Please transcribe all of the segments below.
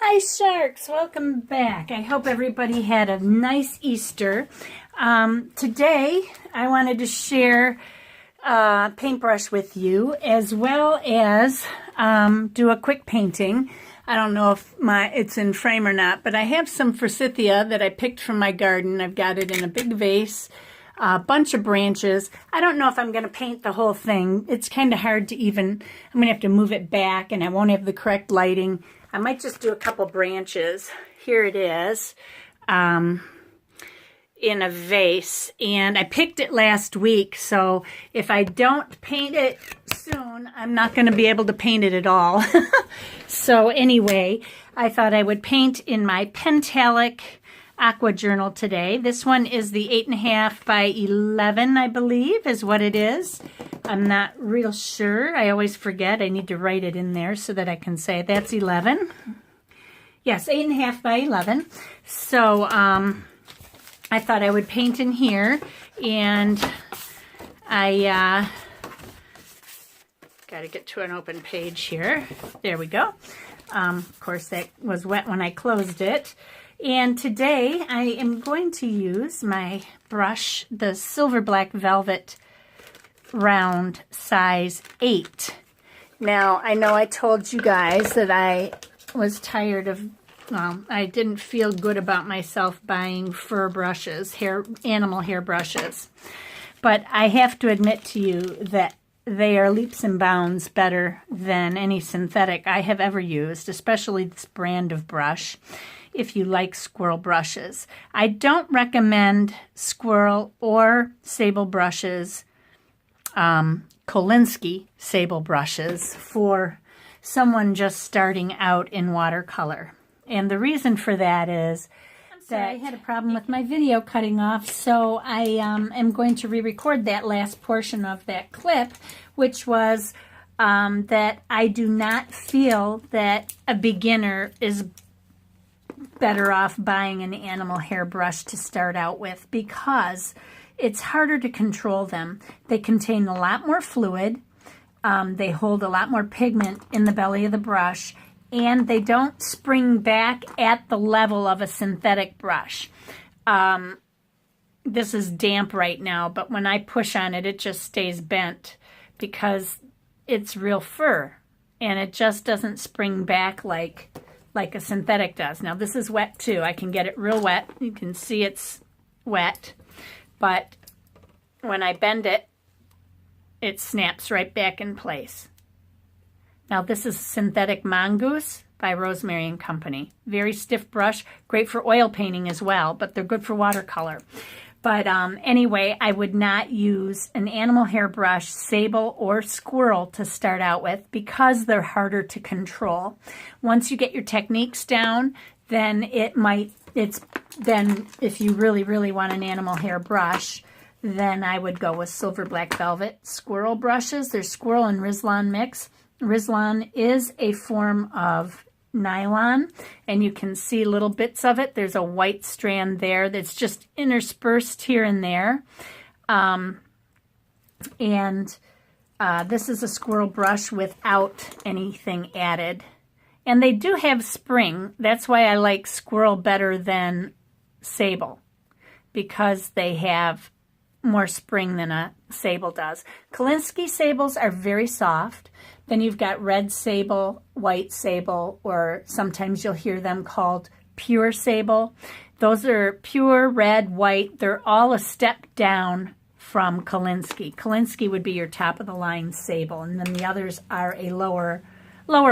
Hi Sharks, welcome back. I hope everybody had a nice Easter. Today I wanted to share a paintbrush with you as well as do a quick painting. I don't know if it's in frame or not, but I have some Forsythia that I picked from my garden. I've got it in a big vase, a bunch of branches. I don't know if I'm going to paint the whole thing. It's kind of hard to I'm going to have to move it back and I won't have the correct lighting. I might just do a couple branches. Here it is in a vase, and I picked it last week, so if I don't paint it soon, I'm not going to be able to paint it at all. So anyway, I thought I would paint in my Pentalic Aqua journal today. This one is the 8.5 by 11, I believe, is what it is. I'm not real sure. I always forget. I need to write it in there so that I can say that's 11. Yes, 8.5 by 11. So I thought I would paint in here, and I got to get to an open page here. There we go. Of course, that was wet when I closed it. And today I am going to use my brush, the Silver Black Velvet Round size 8. Now, I know I told you guys that I was tired of, well, I didn't feel good about myself buying fur brushes, animal hair brushes. But I have to admit to you that they are leaps and bounds better than any synthetic I have ever used, especially this brand of brush, if you like squirrel brushes. I don't recommend squirrel or sable brushes, Cullen sable brushes, for someone just starting out in watercolor. And the reason for that is that I had a problem with my video cutting off, so I am going to re-record that last portion of that clip, which was that I do not feel that a beginner is better off buying an animal hair brush to start out with, because it's harder to control them. They contain a lot more fluid, they hold a lot more pigment in the belly of the brush, and they don't spring back at the level of a synthetic brush. This is damp right now, but when I push on it, it just stays bent because it's real fur, and it just doesn't spring back like a synthetic does. Now this is wet too. I can get it real wet. You can see it's wet, but when I bend it, it snaps right back in place. Now this is Synthetic Mongoose by Rosemary and Company. Very stiff brush, great for oil painting as well, but they're good for watercolor. But anyway, I would not use an animal hair brush, sable or squirrel, to start out with because they're harder to control. Once you get your techniques down, then then if you really, really want an animal hair brush, then I would go with Silver Black Velvet squirrel brushes. There's squirrel and Rizlan mix. Rizlan is a form of nylon, and you can see little bits of it. There's a white strand there that's just interspersed here and there. This is a squirrel brush without anything added. And they do have spring. That's why I like squirrel better than sable, because they have more spring than a sable does. Cullen sables are very soft. Then you've got red sable, white sable, or sometimes you'll hear them called pure sable. Those are pure, red, white. They're all a step down from Cullen. Cullen would be your top of the line sable, and then the others are a lower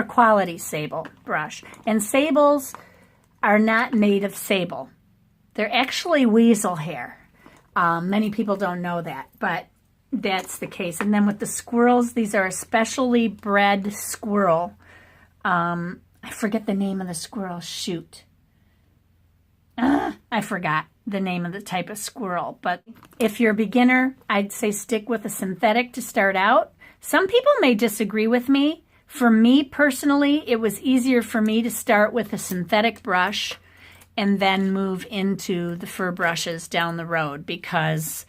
quality sable brush. And sables are not made of sable. They're actually weasel hair. Many people don't know that, but that's the case. And then with the squirrels, these are a specially bred squirrel. I forget the name of the squirrel. Shoot. I forgot the name of the type of squirrel. But if you're a beginner, I'd say stick with a synthetic to start out. Some people may disagree with me. For me personally, it was easier for me to start with a synthetic brush and then move into the fur brushes down the road, because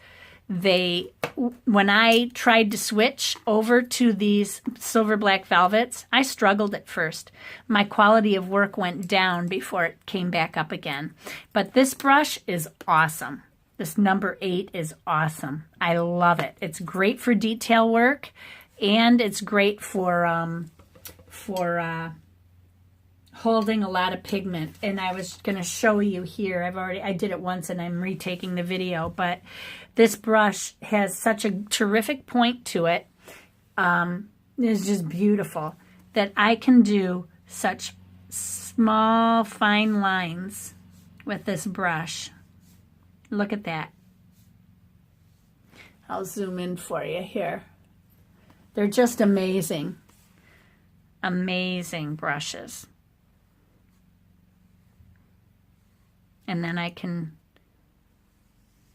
when I tried to switch over to these silver black velvets, I struggled at first. My quality of work went down before it came back up again. But this brush is awesome. This number 8 is awesome. I love it. It's great for detail work, and it's great for holding a lot of pigment. And I was going to show you here. I did it once and I'm retaking the video, but this brush has such a terrific point to it. It's just beautiful that I can do such small, fine lines with this brush. Look at that. I'll zoom in for you here. They're just amazing. Amazing brushes. And then I can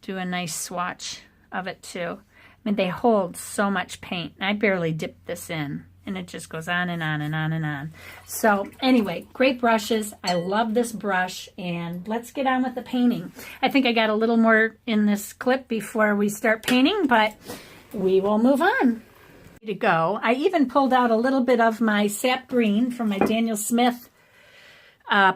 do a nice swatch of it too. I mean, they hold so much paint. I barely dip this in, and it just goes on and on and on and on. So anyway, great brushes. I love this brush, and let's get on with the painting. I think I got a little more in this clip before we start painting, but we will move on. To go. I even pulled out a little bit of my Sap Green from my Daniel Smith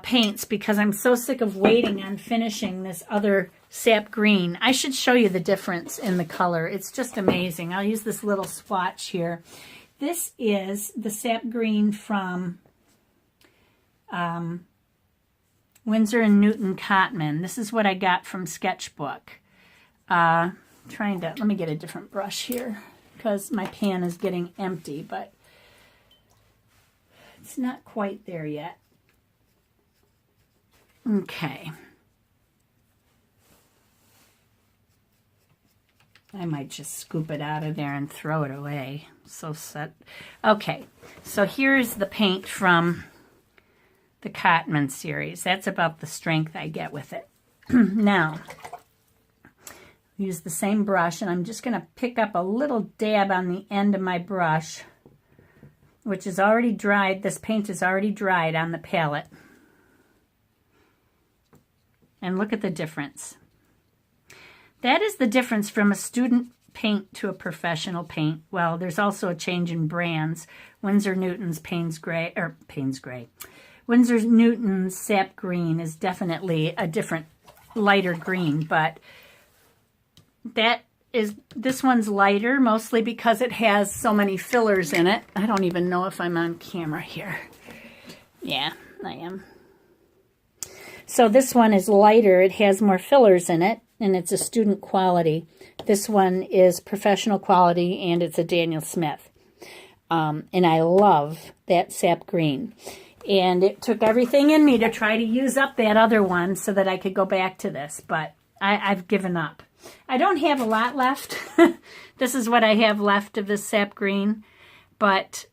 paints because I'm so sick of waiting on finishing this other Sap Green. I should show you the difference in the color. It's just amazing. I'll use this little swatch here. This is the Sap Green from Winsor & Newton Cotman. This is what I got from Sketchbook. Let me get a different brush here because my pan is getting empty, but it's not quite there yet. Okay. I might just scoop it out of there and throw it away. So set. Okay, so here's the paint from the Cotman series. That's about the strength I get with it. Now, use the same brush, and I'm just going to pick up a little dab on the end of my brush, which is already dried. This paint is already dried on the palette. And look at the difference. That is the difference from a student paint to a professional paint. Well, there's also a change in brands. Winsor Newton's Winsor Newton's Sap Green is definitely a different, lighter green, but this one's lighter, mostly because it has so many fillers in it. I don't even know if I'm on camera here. Yeah, I am. So this one is lighter. It has more fillers in it, and it's a student quality. This one is professional quality, and it's a Daniel Smith. And I love that Sap Green. And it took everything in me to try to use up that other one so that I could go back to this, but I've given up. I don't have a lot left. This is what I have left of this Sap Green, but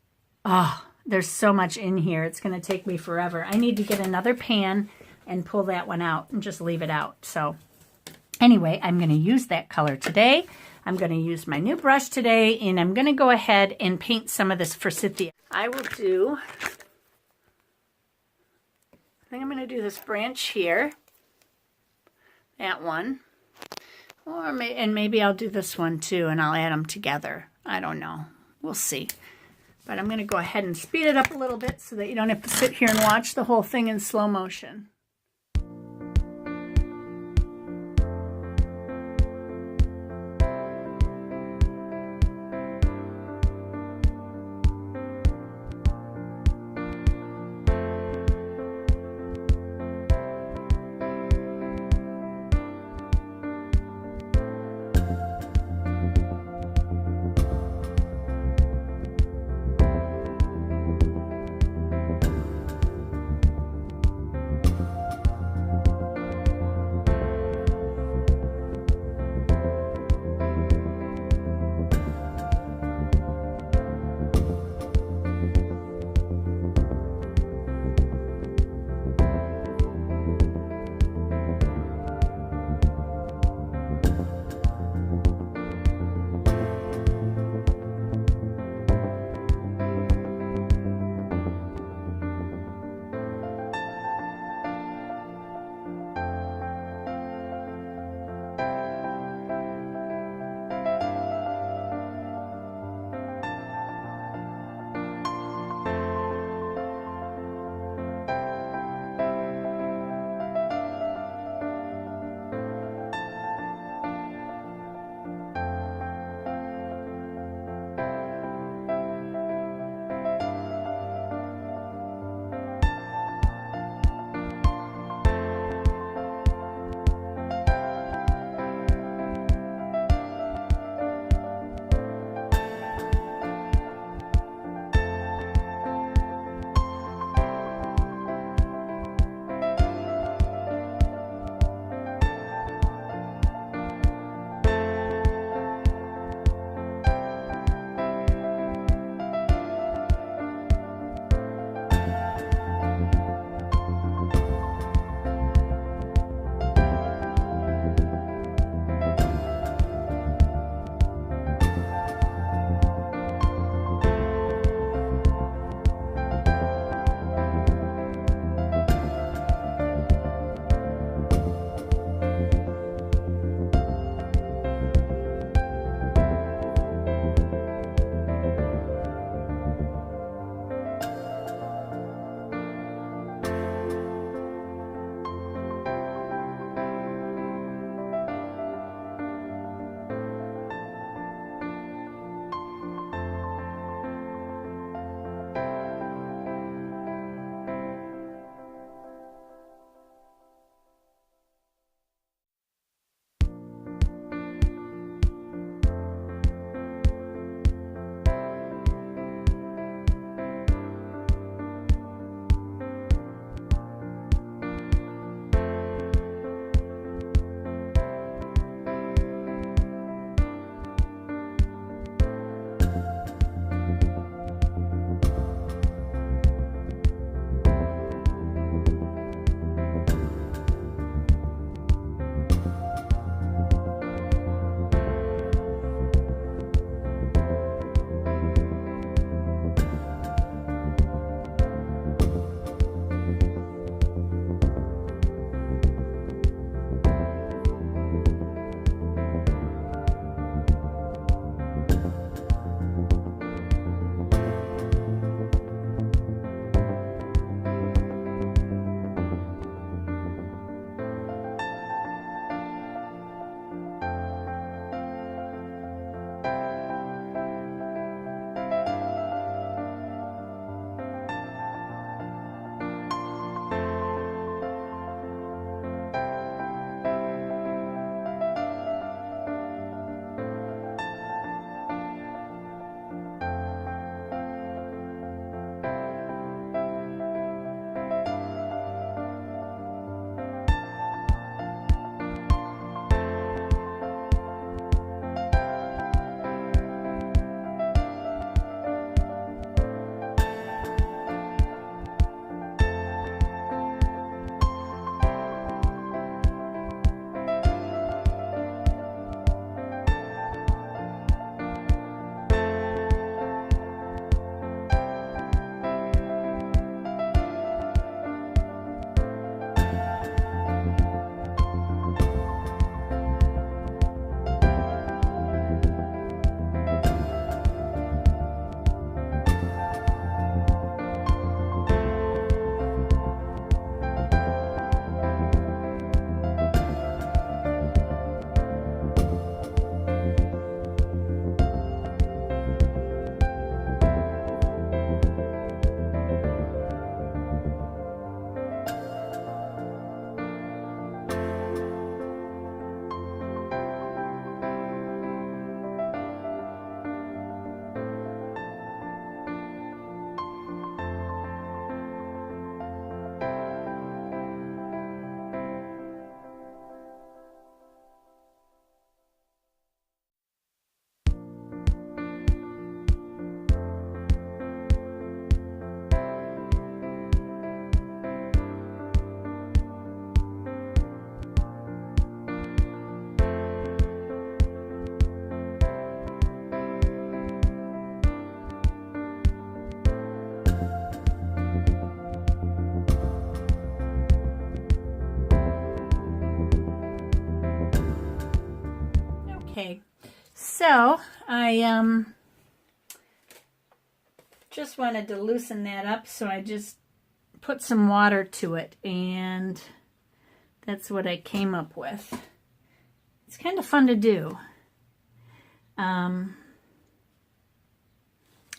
there's so much in here. It's going to take me forever. I need to get another pan and pull that one out and just leave it out. So anyway, I'm going to use that color today. I'm going to use my new brush today, and I'm going to go ahead and paint some of this Forsythia. I think I'm going to do this branch here, that one, and maybe I'll do this one too, and I'll add them together. I don't know. We'll see. But I'm going to go ahead and speed it up a little bit so that you don't have to sit here and watch the whole thing in slow motion. Okay, so I just wanted to loosen that up, so I just put some water to it, and that's what I came up with. It's kind of fun to do.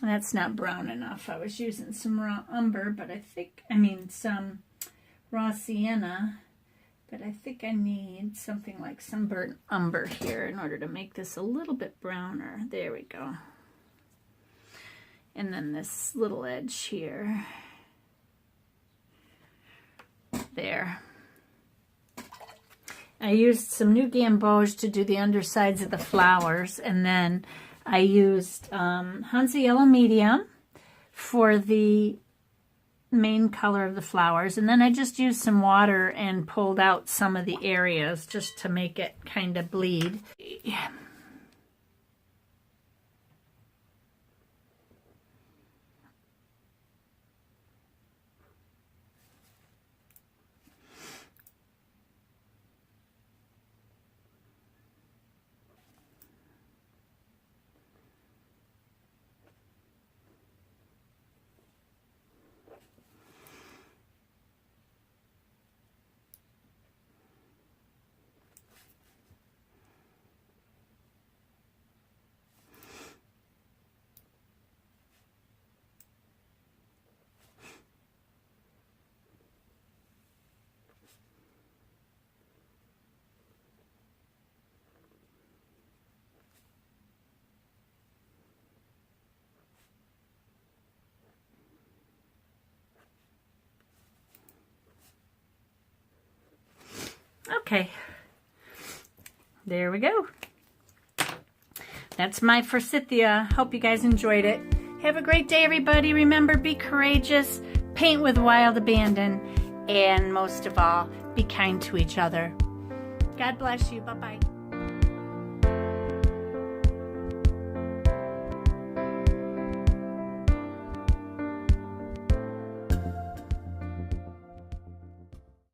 That's not brown enough. I was using some raw umber, but some raw sienna, but I think I need something like some burnt umber here in order to make this a little bit browner. There we go. And then this little edge here. There. I used some new Gamboge to do the undersides of the flowers, and then I used Hansa Yellow Medium for the main color of the flowers, and then I just used some water and pulled out some of the areas just to make it kind of bleed. Okay, there we go. That's my Forsythia. Hope you guys enjoyed it. Have a great day, everybody. Remember, be courageous, paint with wild abandon, and most of all, be kind to each other. God bless you. Bye-bye.